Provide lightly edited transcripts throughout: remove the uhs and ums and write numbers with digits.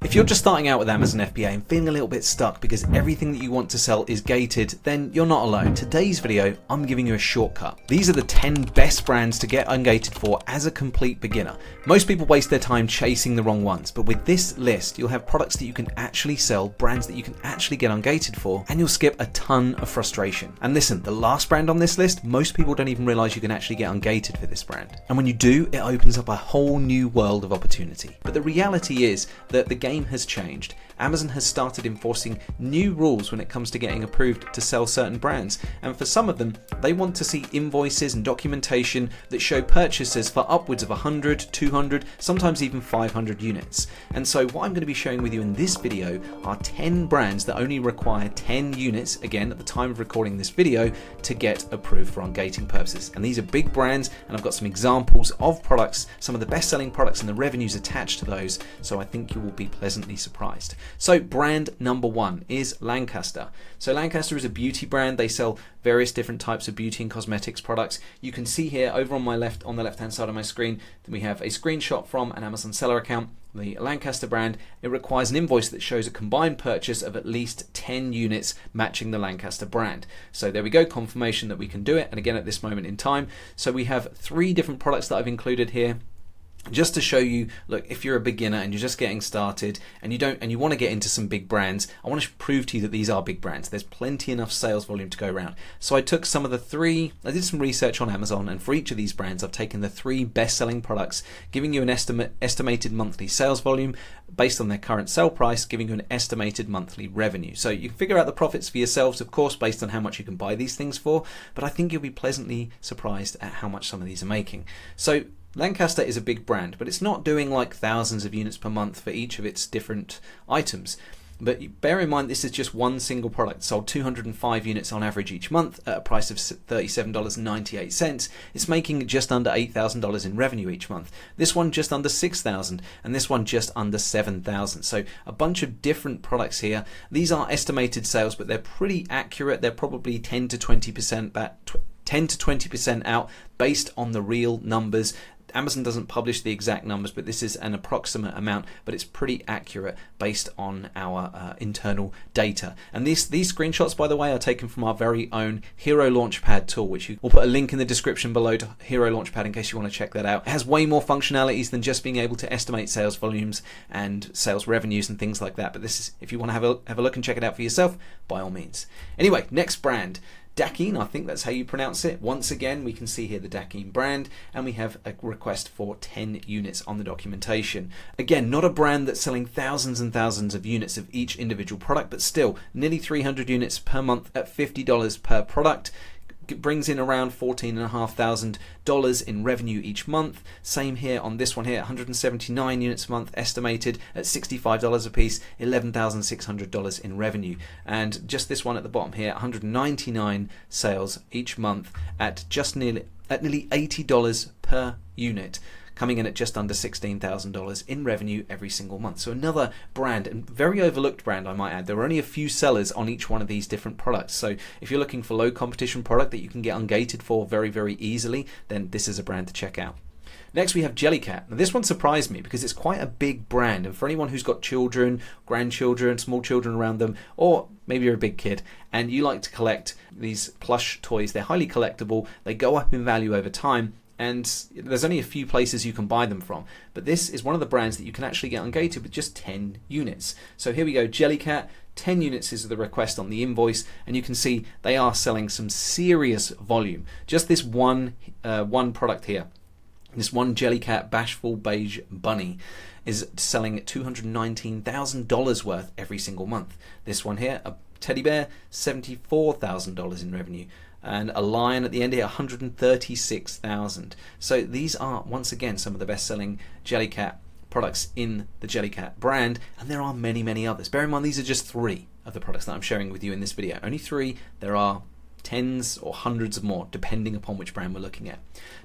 If you're just starting out with Amazon FBA and feeling a little bit stuck because everything that you want to sell is gated, then you're not alone. Today's video, I'm giving you a shortcut. These are the 10 best brands to get ungated for as a complete beginner. Most people waste their time chasing the wrong ones, but with this list, you'll have products that you can actually sell, brands that you can actually get ungated for, and you'll skip a ton of frustration. And listen, the last brand on this list, most people don't even realize you can actually get ungated for this brand. And when you do, it opens up a whole new world of opportunity. But the reality is that the game has changed. Amazon has started enforcing new rules when it comes to getting approved to sell certain brands, and for some of them they want to see invoices and documentation that show purchases for upwards of 100, 200, sometimes even 500 units. And so what I'm going to be showing with you in this video are 10 brands that only require 10 units, again at the time of recording this video, to get approved for ungating purposes. And these are big brands, and I've got some examples of products, some of the best selling products and the revenues attached to those, so I think you will be pleasantly surprised. So brand number one is Lancaster. So Lancaster is a beauty brand. They sell various different types of beauty and cosmetics products. You can see here over on the left hand side of my screen that we have a screenshot from an Amazon seller account. The Lancaster brand, it requires an invoice that shows a combined purchase of at least 10 units matching the Lancaster brand. So there we go, confirmation that we can do it, and again at this moment in time. So we have 3 different products that I've included here, just to show you, look, if you're a beginner and you're just getting started and you want to get into some big brands, I want to prove to you that these are big brands. There's plenty enough sales volume to go around. So I took some of I did some research on Amazon, and for each of these brands I've taken the 3 best-selling products, giving you an estimated monthly sales volume based on their current sell price, giving you an estimated monthly revenue. So you can figure out the profits for yourselves, of course, based on how much you can buy these things for, but I think you'll be pleasantly surprised at how much some of these are making. So Lancaster is a big brand, but it's not doing like thousands of units per month for each of its different items. But bear in mind, this is just one single product, sold 205 units on average each month at a price of $37.98. It's making just under $8,000 in revenue each month. This one just under $6,000, and this one just under $7,000. So a bunch of different products here. These are estimated sales, but they're pretty accurate. They're probably 10 to 20% out based on the real numbers. Amazon doesn't publish the exact numbers, but this is an approximate amount, but it's pretty accurate based on our internal data. And these screenshots, by the way, are taken from our very own Hero Launchpad tool, which we'll put a link in the description below to Hero Launchpad in case you want to check that out. It has way more functionalities than just being able to estimate sales volumes and sales revenues and things like that. But this is, if you want to have a look and check it out for yourself, by all means. Anyway, next brand, Dain, I think that's how you pronounce it. Once again, we can see here the Dain brand, and we have a request for 10 units on the documentation. Again, not a brand that's selling thousands and thousands of units of each individual product, but still nearly 300 units per month at $50 per product. It brings in around $14,500 in revenue each month. Same here on this one here, 179 units a month estimated at $65 a piece, $11,600 in revenue. And just this one at the bottom here, 199 sales each month at just nearly $80 per unit, coming in at just under $16,000 in revenue every single month. So another brand, and very overlooked brand I might add. There are only a few sellers on each one of these different products. So if you're looking for low competition product that you can get ungated for very, very easily, then this is a brand to check out. Next we have Jellyat. Now this one surprised me because it's quite a big brand, and for anyone who's got children, grandchildren, small children around them, or maybe you're a big kid and you like to collect these plush toys, they're highly collectible, they go up in value over time, and there's only a few places you can buy them from. But this is one of the brands that you can actually get ungated with just 10 units. So here we go, Jellyat, 10 units is the request on the invoice, and you can see they are selling some serious volume. Just this one product here, this one Jellyat Bashful Beige Bunny is selling at $219,000 worth every single month. This one here, a teddy bear, $74,000 in revenue. And a lion at the end here, 136,000. So these are once again some of the best-selling Jellyat products in the Jellyat brand, and there are many, many others. Bear in mind, these are just 3 of the products that I'm sharing with you in this video. Only 3. There are tens or hundreds of more, depending upon which brand we're looking at.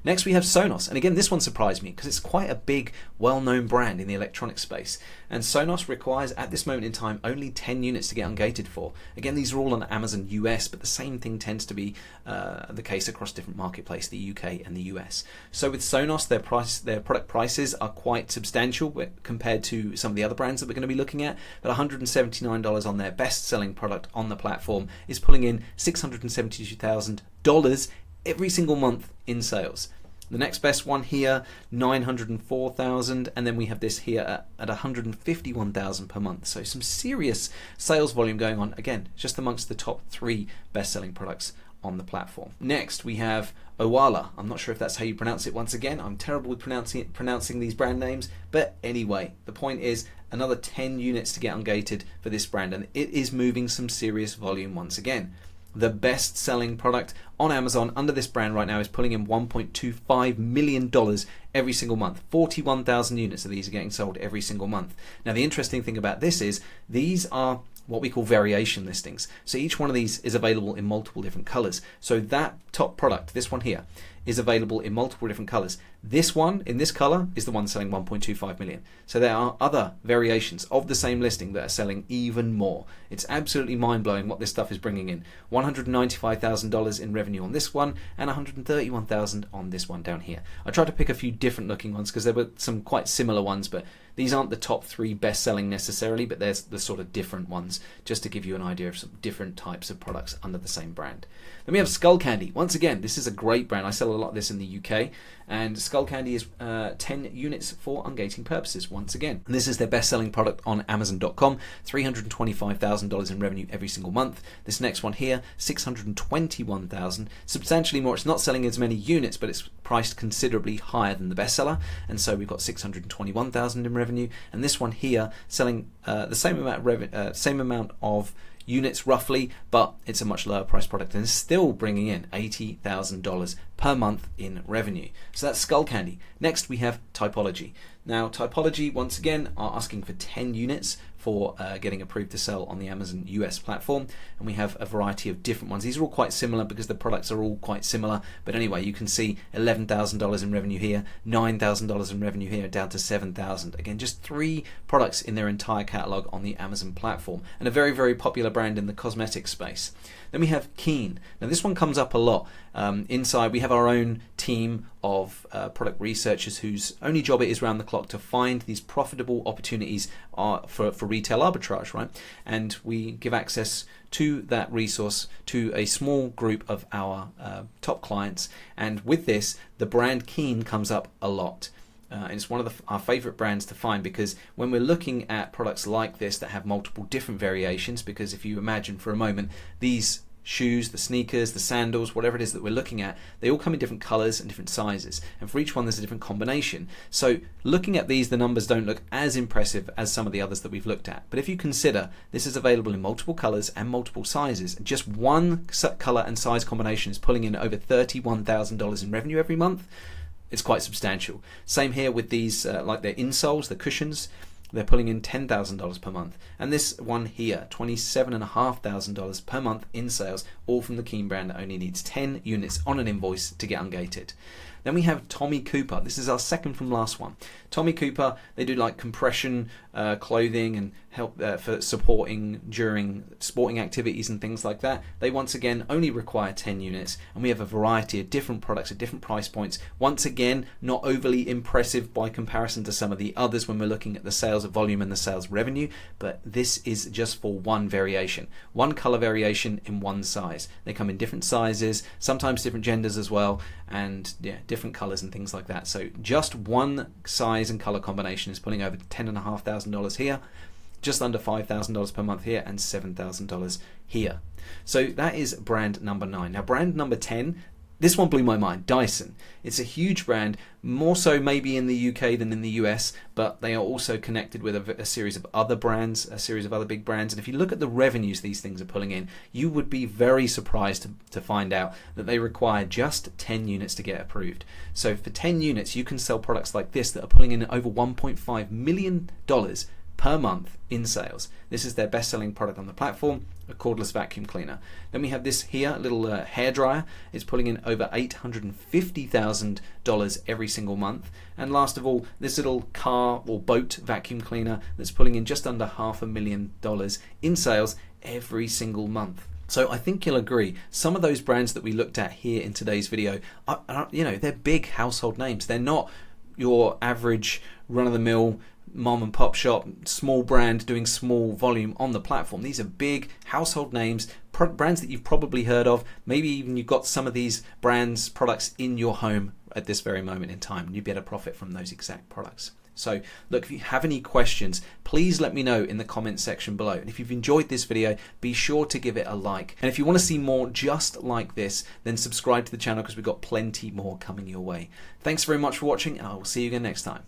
Next, we have Sonos, and again, this one surprised me because it's quite a big, well-known brand in the electronic space. And Sonos requires, at this moment in time, only 10 units to get ungated for. Again, these are all on Amazon US, but the same thing tends to be the case across different marketplaces, the UK and the US. So with Sonos, their product prices are quite substantial compared to some of the other brands that we're going to be looking at. But $179 on their best-selling product on the platform is pulling in $672,000 every single month in sales. The next best one here, $904,000, and then we have this here at $151,000 per month. So some serious sales volume going on, again, just amongst the top 3 best-selling products on the platform. Next, we have Oala. I'm not sure if that's how you pronounce it. Once again, I'm terrible with pronouncing these brand names, but anyway, the point is another 10 units to get ungated for this brand, and it is moving some serious volume once again. The best selling product on Amazon under this brand right now is pulling in $1.25 million every single month. 41,000 units of these are getting sold every single month. Now, the interesting thing about this is these are what we call variation listings. So each one of these is available in multiple different colors. So that top product, this one here, is available in multiple different colors. This one in this color is the one selling 1.25 million. So there are other variations of the same listing that are selling even more. It's absolutely mind-blowing what this stuff is bringing in. $195,000 in revenue on this one and $131,000 on this one down here. I tried to pick a few different looking ones because there were some quite similar ones, but these aren't the top 3 best-selling necessarily, but there's the sort of different ones just to give you an idea of some different types of products under the same brand. Then we have Skullcandy. Once again, this is a great brand. I sell a lot of this in the UK, and Skullcandy is 10 units for ungating purposes once again. And this is their best-selling product on Amazon.com, $325,000 in revenue every single month. This next one here, $621,000, substantially more. It's not selling as many units, but it's priced considerably higher than the bestseller, and so we've got $621,000 in revenue. And this one here selling the same amount of units roughly, but it's a much lower price product and is still bringing in $80,000 per month in revenue. So that's Skullcandy. Next we have Typology. Now Typology once again are asking for 10 units for getting approved to sell on the Amazon US platform, and we have a variety of different ones. These are all quite similar because the products are all quite similar, but anyway, you can see $11,000 in revenue here, $9,000 in revenue here, down to $7,000. Again, just 3 products in their entire catalog on the Amazon platform, and a very, very popular brand in the cosmetic space. Then we have Keen. Now this one comes up a lot. Inside we have our own team of product researchers whose only job it is round the clock to find these profitable opportunities for retail arbitrage, right? And we give access to that resource to a small group of our top clients, and with this the brand Keen comes up a lot. And it's one of our favorite brands to find, because when we're looking at products like this that have multiple different variations, because if you imagine for a moment these shoes, the sneakers, the sandals, whatever it is that we're looking at, they all come in different colors and different sizes, and for each one there's a different combination. So looking at these, the numbers don't look as impressive as some of the others that we've looked at, but if you consider this is available in multiple colors and multiple sizes, and just one color and size combination is pulling in over $31,000 in revenue every month, it's quite substantial. Same here with these like their insoles, the cushions. They're pulling in $10,000 per month. And this one here, $27,500 per month in sales, all from the Keen brand that only needs 10 units on an invoice to get ungated. Then we have Tommy Cooper. This is our second from last one. Tommy Cooper, they do like compression clothing and help for supporting during sporting activities and things like that. They once again only require 10 units, and we have a variety of different products at different price points. Once again, not overly impressive by comparison to some of the others when we're looking at the sales volume and the sales revenue, but this is just for one variation, one color variation in one size. They come in different sizes, sometimes different genders as well, and yeah, different colors and things like that. So just one size and color combination is pulling over $10,500 here, just under $5,000 per month here, and $7,000 here. So that is brand number 9. Now brand number 10, this one blew my mind, Dyson. It's a huge brand, more so maybe in the UK than in the US, but they are also connected with a series of other brands, a series of other big brands. And if you look at the revenues these things are pulling in, you would be very surprised to find out that they require just 10 units to get approved. So for 10 units, you can sell products like this that are pulling in over $1.5 million per month in sales. This is their best-selling product on the platform, a cordless vacuum cleaner. Then we have this here, a little hairdryer. It's pulling in over $850,000 every single month. And last of all, this little car or boat vacuum cleaner that's pulling in just under $500,000 in sales every single month. So I think you'll agree, some of those brands that we looked at here in today's video, they're big household names. They're not your average run-of-the-mill mom and pop shop, small brand doing small volume on the platform. These are big household names, brands that you've probably heard of. Maybe even you've got some of these brands, products in your home at this very moment in time, and you'd be able to profit from those exact products. So look, if you have any questions, please let me know in the comments section below. And if you've enjoyed this video, be sure to give it a like. And if you want to see more just like this, then subscribe to the channel because we've got plenty more coming your way. Thanks very much for watching, and I will see you again next time.